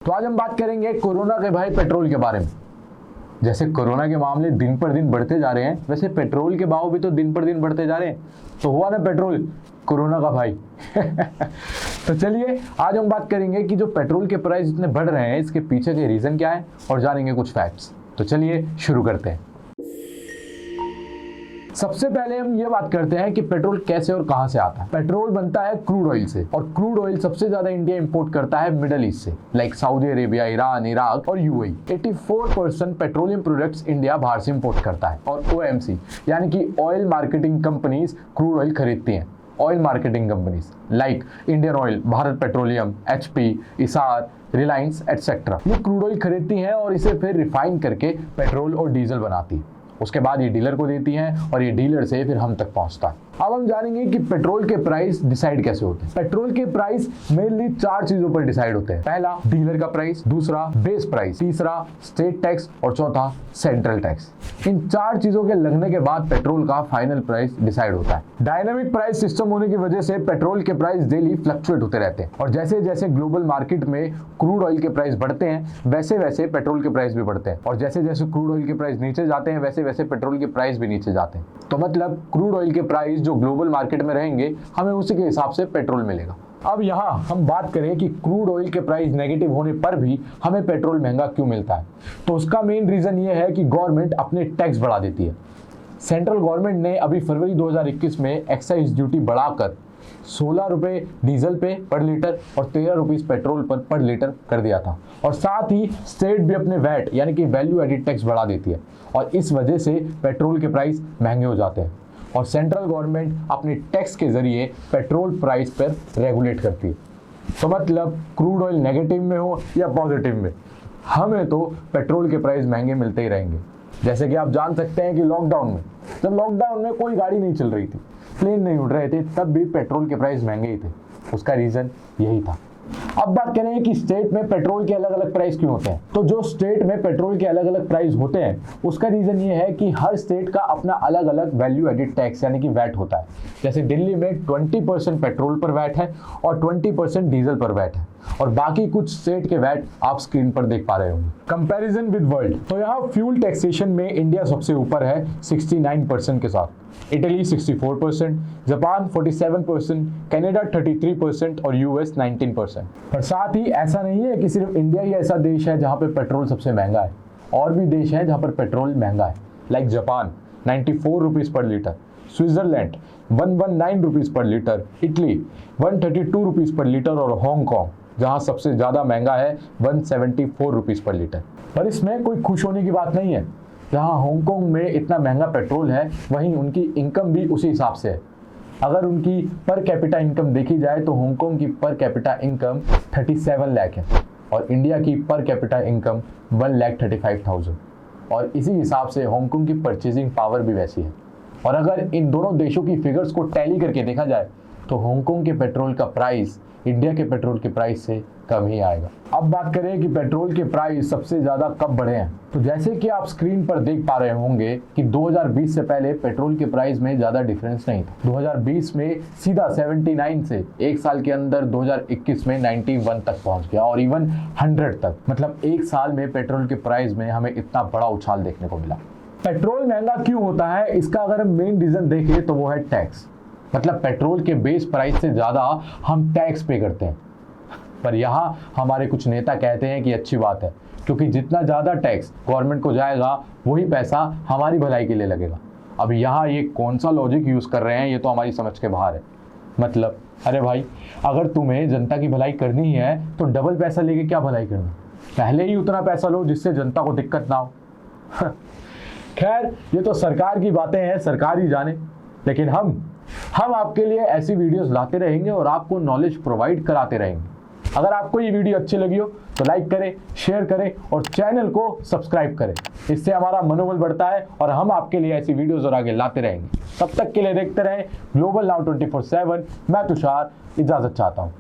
तो आज हम बात करेंगे कोरोना के भाई पेट्रोल के बारे में। जैसे कोरोना के मामले दिन पर दिन बढ़ते जा रहे हैं, वैसे पेट्रोल के भाव भी तो दिन पर दिन बढ़ते जा रहे हैं। तो हुआ ना पेट्रोल कोरोना का भाई। तो चलिए आज हम बात करेंगे कि जो पेट्रोल के प्राइस इतने बढ़ रहे हैं, इसके पीछे के रीजन क्या है और जानेंगे कुछ फैक्ट्स। तो चलिए शुरू करते हैं। सबसे पहले हम ये बात करते हैं कि पेट्रोल कैसे और कहां से आता है। पेट्रोल बनता है क्रूड ऑयल से, और क्रूड ऑयल सबसे ज्यादा इंडिया इंपोर्ट करता है मिडिल ईस्ट से, like Saudi Arabia, Iran, Iraq और यूएई। 84% पेट्रोलियम प्रोडक्ट्स इंडिया बाहर से इंपोर्ट करता है। और ओएमसी यानी कि oil marketing companies crude oil खरीदती हैं। Oil marketing companies like Indian oil, Bharat petroleum, HP, Essar, Reliance etcetera, ये क्रूड ऑयल खरीदती हैं और इसे फिर रिफाइन करके पेट्रोल और डीजल बनाती है। उसके बाद ये डीलर को देती हैं और ये डीलर से फिर हम तक पहुंचता है। अब हम जानेंगे कि पेट्रोल के प्राइस डिसाइड कैसे होते हैं। पेट्रोल के प्राइस मेनली 4 चीजों पर डिसाइड होते हैं। पहला डीलर का प्राइस, दूसरा बेस प्राइस, तीसरा स्टेट टैक्स और चौथा सेंट्रल टैक्स। इन 4 चीजों के लगने के बाद पेट्रोल का फाइनल प्राइस डिसाइड होता है। डायनामिक प्राइस सिस्टम होने की वजह से पेट्रोल के प्राइस डेली फ्लक्चुएट होते रहते हैं, और जैसे जैसे ग्लोबल मार्केट में क्रूड ऑयल के प्राइस बढ़ते हैं वैसे वैसे पेट्रोल के प्राइस भी बढ़ते हैं, और जैसे जैसे क्रूड ऑयल के प्राइस नीचे जाते हैं वैसे वैसे पेट्रोल के प्राइस भी नीचे जाते हैं। तो मतलब क्रूड ऑयल के प्राइस जो ग्लोबल मार्केट में रहेंगे, हमें उसी के हिसाब से पेट्रोल मिलेगा। अब यहाँ हम बात करें कि क्रूड ऑयल के प्राइस नेगेटिव होने पर भी हमें पेट्रोल महंगा क्यों मिलता है, तो उसका मेन रीजन ये है कि गवर्नमेंट अपने टैक्स बढ़ा देती है। सेंट्रल गवर्नमेंट ने अभी फरवरी 2021 में एक्साइज ड्यूटी बढ़ाकर 16 रुपये डीजल पे पर लीटर और 13 रुपीज पेट्रोल पर लीटर कर दिया था। और साथ ही स्टेट भी अपने वैट यानी कि वैल्यू एडिड टैक्स बढ़ा देती है, और इस वजह से पेट्रोल के प्राइस महंगे हो जाते हैं। और सेंट्रल गवर्नमेंट अपने टैक्स के जरिए पेट्रोल प्राइस पर रेगुलेट करती है। तो मतलब क्रूड ऑयल नेगेटिव में हो या पॉजिटिव में, हमें तो पेट्रोल के प्राइस महंगे मिलते ही रहेंगे। जैसे कि आप जान सकते हैं कि लॉकडाउन में, जब लॉकडाउन में कोई गाड़ी नहीं चल रही थी, प्लेन नहीं उड़ रहे थे, तब भी पेट्रोल के प्राइस महंगे ही थे। उसका रीजन यही था। अब बात करें कि स्टेट में पेट्रोल के अलग अलग प्राइस क्यों होते हैं। तो जो स्टेट में पेट्रोल के अलग अलग प्राइस होते हैं, उसका रीजन ये है कि हर स्टेट का अपना अलग अलग वैल्यू एडिड टैक्स यानी कि वैट होता है। जैसे दिल्ली में 20% पेट्रोल पर वैट है और 20% डीजल पर वैट है, और बाकी कुछ स्टेट के वैट आप स्क्रीन पर देख पा रहे होंगे। कंपैरिजन विद वर्ल्ड, तो यहाँ फ्यूल टैक्सेशन में इंडिया सबसे ऊपर है 69% के साथ, इटली 64%, जापान 47%, कनाडा 33% और यूएस 19%। पर साथ ही ऐसा नहीं है कि सिर्फ इंडिया ही ऐसा देश है जहाँ पे पेट्रोल सबसे महंगा है। और भी देश हैं जहाँ पर पेट्रोल महंगा है, लाइक जापान 94 रुपीज़ पर लीटर, स्विट्जरलैंड 119 रुपीज़ पर लीटर, इटली 132 रुपीज़ पर लीटर और हांगकांग जहाँ सबसे ज़्यादा महंगा है 174 रुपीज़ पर लीटर। पर इसमें कोई खुश होने की बात नहीं है। जहाँ हांगकांग में इतना महंगा पेट्रोल है, वहीं उनकी इनकम भी उसी हिसाब से है। अगर उनकी पर कैपिटा इनकम देखी जाए तो हांगकांग की पर कैपिटा इनकम 37 लाख है और इंडिया की पर कैपिटा इनकम 1,35,000, और इसी हिसाब से हांगकांग की परचेजिंग पावर भी वैसी है। और अगर इन दोनों देशों की फिगर्स को टैली करके देखा जाए तो हांगकांग के पेट्रोल का प्राइस इंडिया के पेट्रोल के प्राइस से कम ही आएगा। अब बात करें कि पेट्रोल के प्राइस सबसे ज़्यादा कब बढ़े हैं, तो जैसे कि आप स्क्रीन पर देख पा रहे होंगे कि 2020 से पहले पेट्रोल के प्राइस में ज़्यादा डिफरेंस नहीं था। 2020 में सीधा 79 से एक साल के अंदर 2021 में 91 तक पहुंच गया, और इवन 100 तक। मतलब एक साल में पेट्रोल के प्राइस में हमें इतना बड़ा उछाल देखने को मिला। पेट्रोल महंगा क्यों होता है, इसका अगर हम मेन रीज़न देखें तो वो है टैक्स। मतलब पेट्रोल के बेस प्राइस से ज़्यादा हम टैक्स पे करते हैं। पर यहाँ हमारे कुछ नेता कहते हैं कि अच्छी बात है, क्योंकि जितना ज़्यादा टैक्स गवर्नमेंट को जाएगा वही पैसा हमारी भलाई के लिए लगेगा। अब यहाँ ये कौन सा लॉजिक यूज़ कर रहे हैं, ये तो हमारी समझ के बाहर है। मतलब अरे भाई, अगर तुम्हें जनता की भलाई करनी ही है तो डबल पैसा लेके क्या भलाई करना, पहले ही उतना पैसा लो जिससे जनता को दिक्कत ना हो। खैर, ये तो सरकार की बातें हैं, सरकार ही जाने। लेकिन हम आपके लिए ऐसी वीडियोस लाते रहेंगे और आपको नॉलेज प्रोवाइड कराते रहेंगे। अगर आपको ये वीडियो अच्छी लगी हो तो लाइक करें, शेयर करें और चैनल को सब्सक्राइब करें। इससे हमारा मनोबल बढ़ता है और हम आपके लिए ऐसी वीडियोस और आगे लाते रहेंगे। तब तक के लिए देखते रहें ग्लोबल नाउ 24/7। मैं तुषार इजाजत चाहता हूँ।